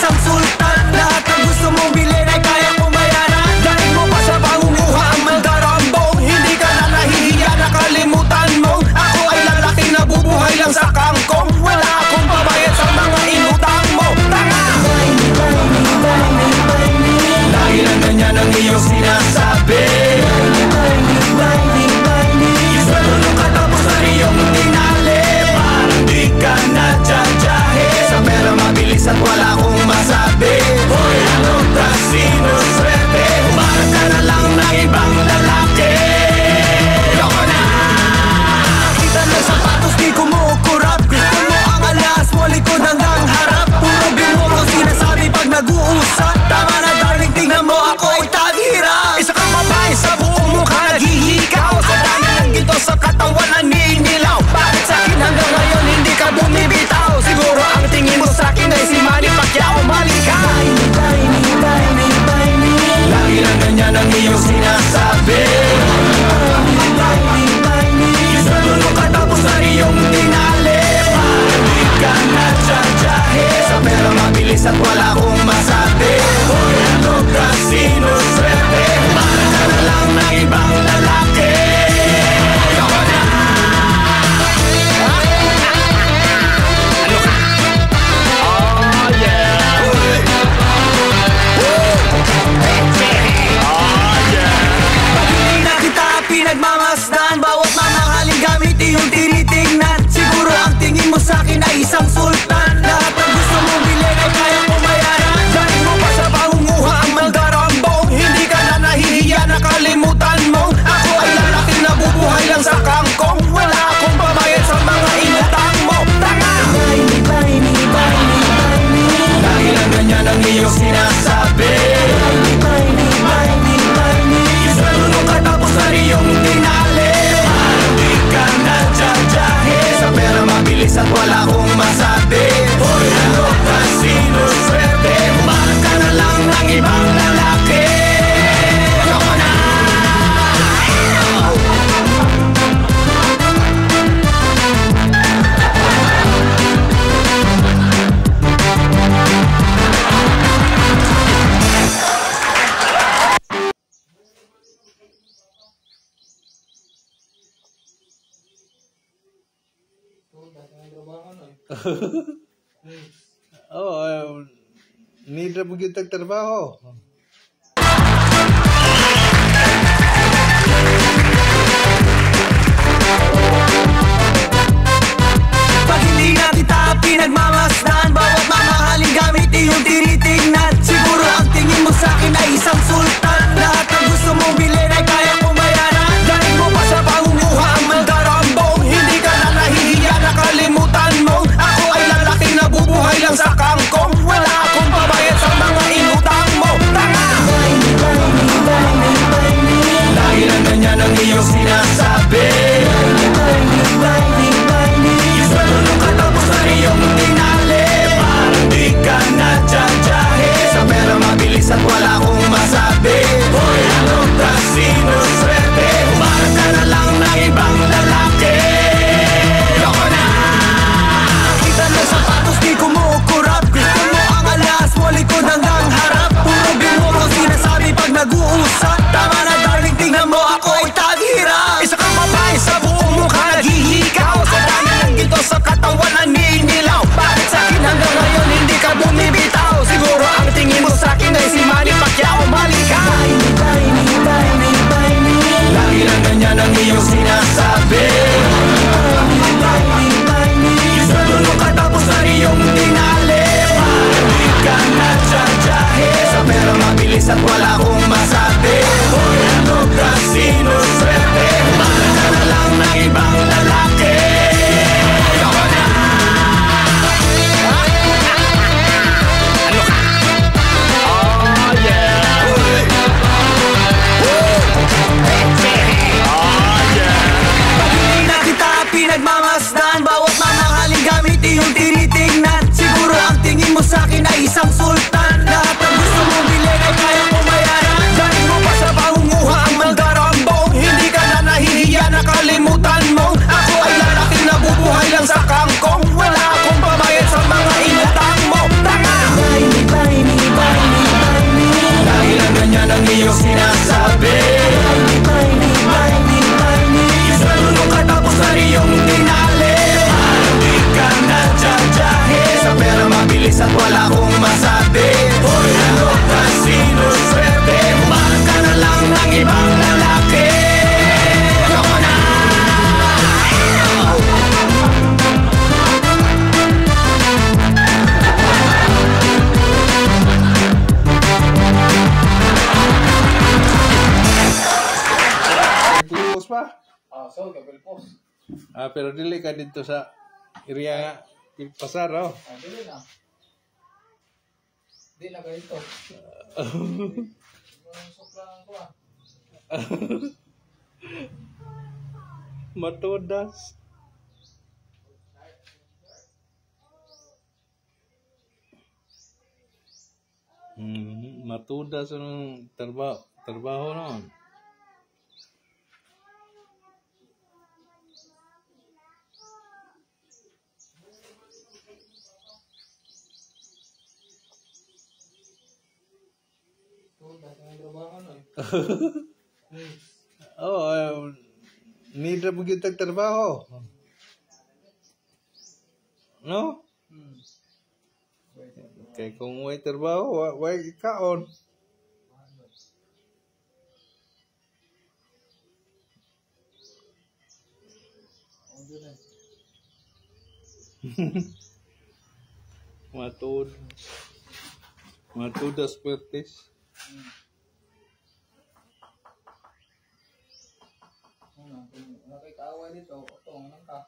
isang sultan. Lahat ng gusto mong bilhin ay kaya kong bayaran. Dahil mo pa sa pangunguha ang mandarambong. Hindi ka na nahihiya, nakalimutan mo. Ako ay lalaki na bubuhay lang sa kangkong. Wala akong pabayad sa mga inutang mo. Tanga! Lagi lang ganyan ang iyong sinasabi. Yung sweldo katapos na iyong tinali. Parang di ka nadjadjahe. Sa pera mabilis at wala akong masabi. Hoy, anong kasino swerte? Humarap ka na lang ng ibang lalaki. Loko na! Kita ng sapatos di kumukurap. Gusto mo ang alas mo likod hanggang harap. Puro bimo ang sinasabi pag nag-uusap. Tama na darling, tingnan mo ako ay taghirap. Isa kang babae sa buong mukha naghihikaw. Sa dami ng ginto sa katawan na ninilaw. Bakit sa'kin hanggang ngayon hindi ka bumibitaw? Siguro ang tingin mo sa'kin ay si Manny Pacquiao. Mali ka! Lagi lang ganyan ang iyong sinasabi. Yung sweldo katapos na iyong tinali. Parang di ka nadjadjahe. Sa pera mabilis at wala akong masabi. Hoy, ano kasino swerte? Humarap ka na lang ng ibang lalaki. Ayoko na! Ano ka? Oh yeah! Oh yeah! Pag hindi na kita pinagmamasdan, bawat mamahaling gamit iyong tinitingnan. Siguro ang tingin mo sa'kin ay isang sultan. Lahat ng gusto mong bilhin ay kaya kong bayaran. Dahil mo pa sa pangunguha ang mandarambong. Hindi ka na nahihiya, nakalimutan mo. Ako ay lalaki na bubuhay lang sa kangkong. Wala akong pabayad sa mga inutang mo. Tanga! Lagi lang ganyan ang iyong sinasabi. Yung sweldo katapos na iyong tinali. Parang di ka nadjadjahe. Sa pera mabilis at wala akong masabi. Hoy, ano kasino swerte? Humarap ka na lang ng ibang lalaki. Ayoko na! Oh, need na mo yung tagtrabaho. Pag hindi na kita pinagmamasdan, bawat mamahaling gamit iyong tinitingnan. Siguro ang tingin mo sa'kin ay isang sultan. Lahat ng gusto mong bilhin ay kaya kong bayaran. Dahil mo pa sa pangunguha ang mandarambong. Hindi ka na nahihiya, nakalimutan mo. Ako ay lalaki na bubuhay lang sa kangkong. Wala akong pabayad sa mga inutang mo. Tanga! Oh, kapil po. Pero dili ka dito sa area nga pasar oh. Dili na. Di na kayo ito. Suklangan ko ah. Matudas. Matudas ang trabaho noon. Dahil ang trabaho na eh. Need na mo gyud tag trabaho. No? Kay kung way trabaho, way kaon. Matudas pertis. Kung nakikaway dito, ito, anong ka?